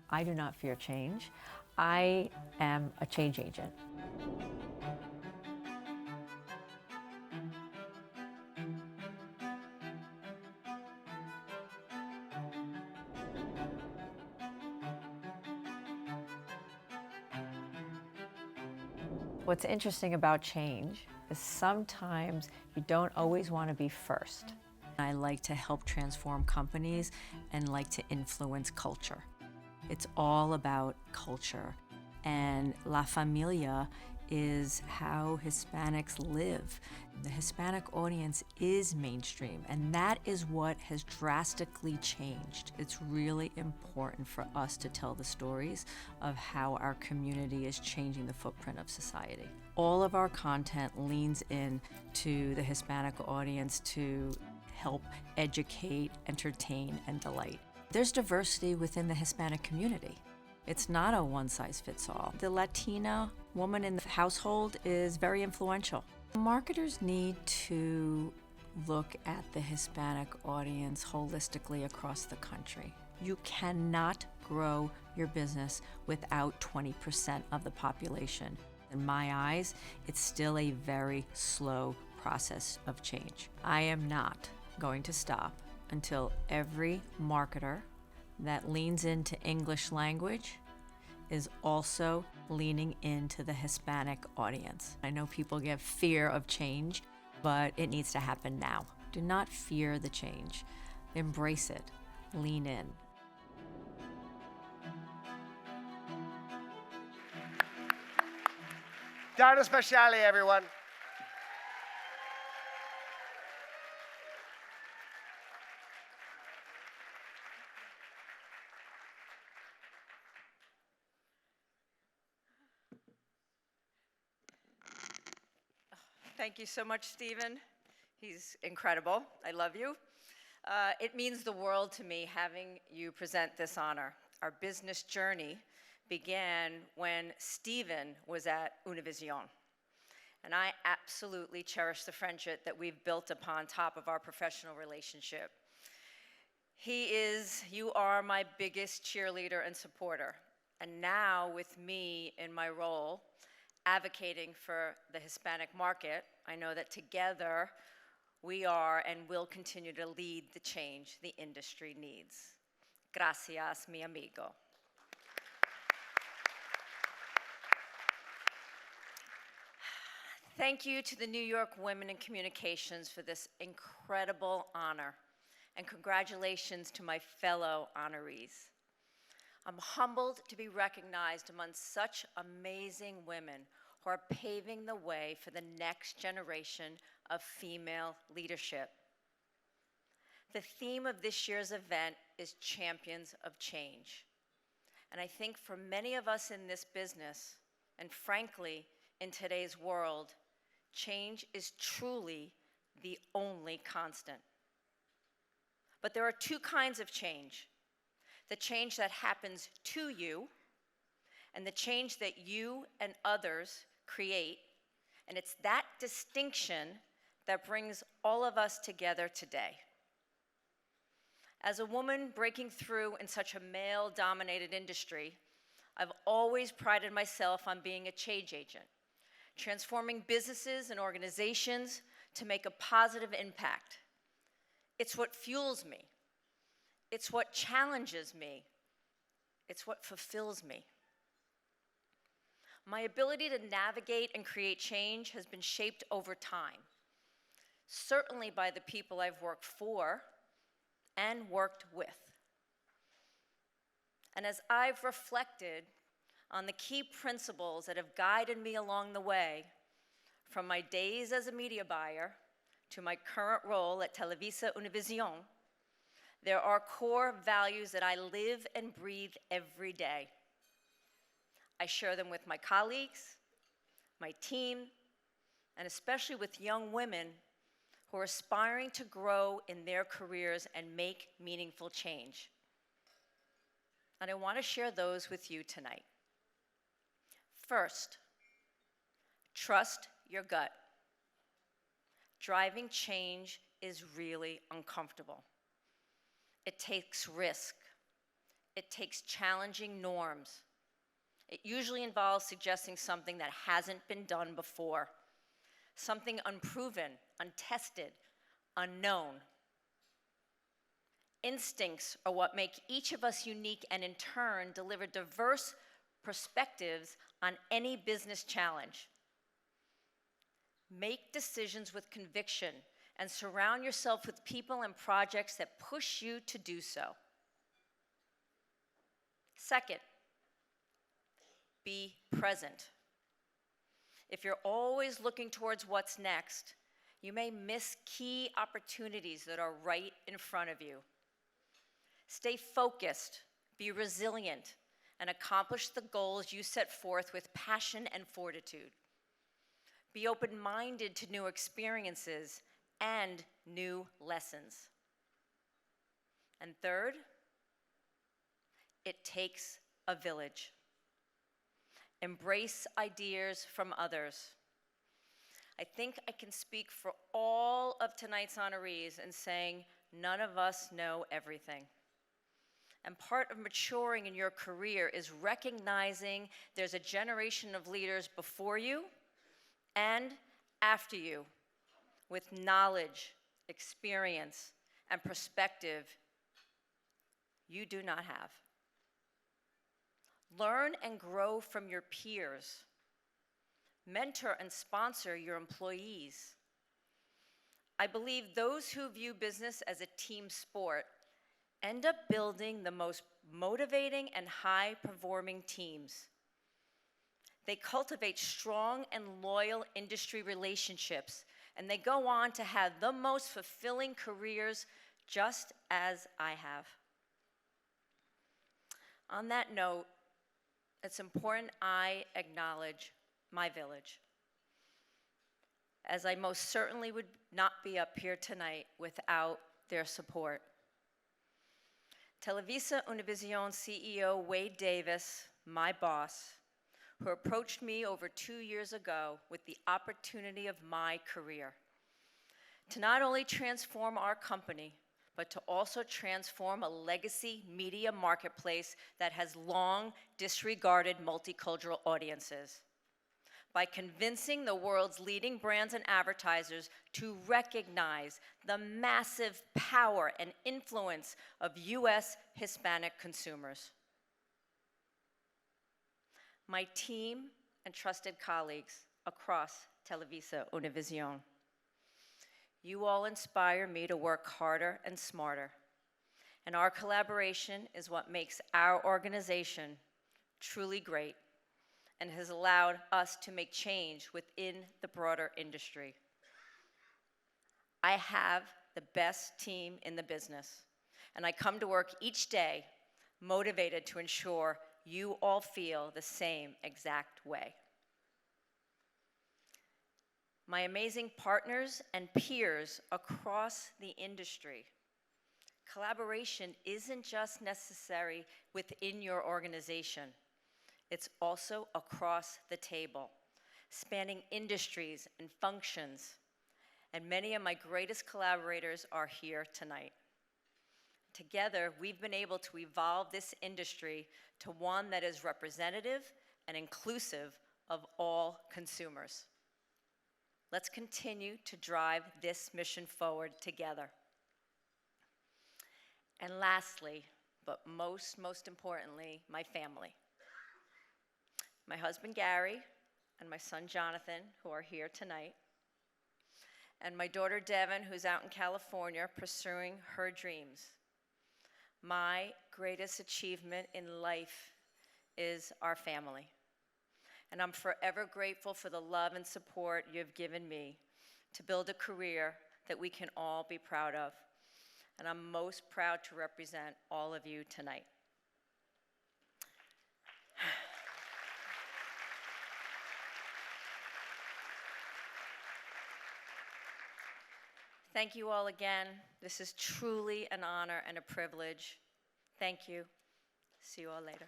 I do not fear change. I am a change agent. What's interesting about change is sometimes you don't always want to be first. I like to help transform companies and like to influence culture. It's all about culture. And La Familia is how Hispanics live. The Hispanic audience is mainstream, and that is what has drastically changed. It's really important for us to tell the stories of how our community is changing the footprint of society. All of our content leans in to the Hispanic audience to help educate, entertain, and delight. There's diversity within the Hispanic community. It's not a one-size-fits-all. The Latina woman in the household is very influential. Marketers need to look at the Hispanic audience holistically across the country. You cannot grow your business without 20% of the population. In my eyes, it's still a very slow process of change. I am not going to stop until every marketer that leans into English language is also leaning into the Hispanic audience. I know people get fear of change, but it needs to happen now. Do not fear the change. Embrace it. Lean in. Donna Speciale, everyone. Thank you so much, Stephen. He's incredible. I love you. It means the world to me having you present this honor. Our business journey began when Stephen was at Univision. And I absolutely cherish the friendship that we've built upon top of our professional relationship. You are my biggest cheerleader and supporter. And now with me in my role, advocating for the Hispanic market, I know that together we are and will continue to lead the change the industry needs. Gracias, mi amigo. Thank you to the New York Women in Communications for this incredible honor, and congratulations to my fellow honorees. I'm humbled to be recognized among such amazing women who are paving the way for the next generation of female leadership. The theme of this year's event is Champions of Change. And I think for many of us in this business, and frankly, in today's world, change is truly the only constant. But there are two kinds of change: the change that happens to you, and the change that you and others create. And it's that distinction that brings all of us together today. As a woman breaking through in such a male-dominated industry, I've always prided myself on being a change agent, transforming businesses and organizations to make a positive impact. It's what fuels me. It's what challenges me. It's what fulfills me. My ability to navigate and create change has been shaped over time, certainly by the people I've worked for and worked with. And as I've reflected on the key principles that have guided me along the way, from my days as a media buyer to my current role at Televisa Univision, there are core values that I live and breathe every day. I share them with my colleagues, my team, and especially with young women who are aspiring to grow in their careers and make meaningful change. And I want to share those with you tonight. First, trust your gut. Driving change is really uncomfortable. It takes risk. it takes challenging norms. It usually involves suggesting something that hasn't been done before, something unproven, untested, unknown. Instincts are what make each of us unique and in turn deliver diverse perspectives on any business challenge. Make decisions with conviction and surround yourself with people and projects that push you to do so. Second, be present. If you're always looking towards what's next, you may miss key opportunities that are right in front of you. Stay focused, be resilient, and accomplish the goals you set forth with passion and fortitude. Be open-minded to new experiences and new lessons. And third, it takes a village. Embrace ideas from others. I think I can speak for all of tonight's honorees in saying none of us know everything. And part of maturing in your career is recognizing there's a generation of leaders before you and after you with knowledge, experience, and perspective you do not have. Learn and grow from your peers. Mentor and sponsor your employees. I believe those who view business as a team sport end up building the most motivating and high-performing teams. They cultivate strong and loyal industry relationships, and they go on to have the most fulfilling careers, just as I have. On that note, it's important I acknowledge my village, as I most certainly would not be up here tonight without their support. Televisa Univision CEO Wade Davis, my boss, who approached me over 2 years ago with the opportunity of my career, to not only transform our company, but to also transform a legacy media marketplace that has long disregarded multicultural audiences, by convincing the world's leading brands and advertisers to recognize the massive power and influence of US Hispanic consumers. My team and trusted colleagues across Televisa Univision, you all inspire me to work harder and smarter, and our collaboration is what makes our organization truly great and has allowed us to make change within the broader industry. I have the best team in the business, and I come to work each day motivated to ensure you all feel the same exact way. My amazing partners and peers across the industry, collaboration isn't just necessary within your organization. It's also across the table, spanning industries and functions. And many of my greatest collaborators are here tonight. Together, we've been able to evolve this industry to one that is representative and inclusive of all consumers. Let's continue to drive this mission forward together. And lastly, but most importantly, my family. My husband, Gary, and my son, Jonathan, who are here tonight, and my daughter, Devin, who's out in California pursuing her dreams. My greatest achievement in life is our family. And I'm forever grateful for the love and support you have given me to build a career that we can all be proud of. And I'm most proud to represent all of you tonight. Thank you all again. This is truly an honor and a privilege. Thank you. See you all later.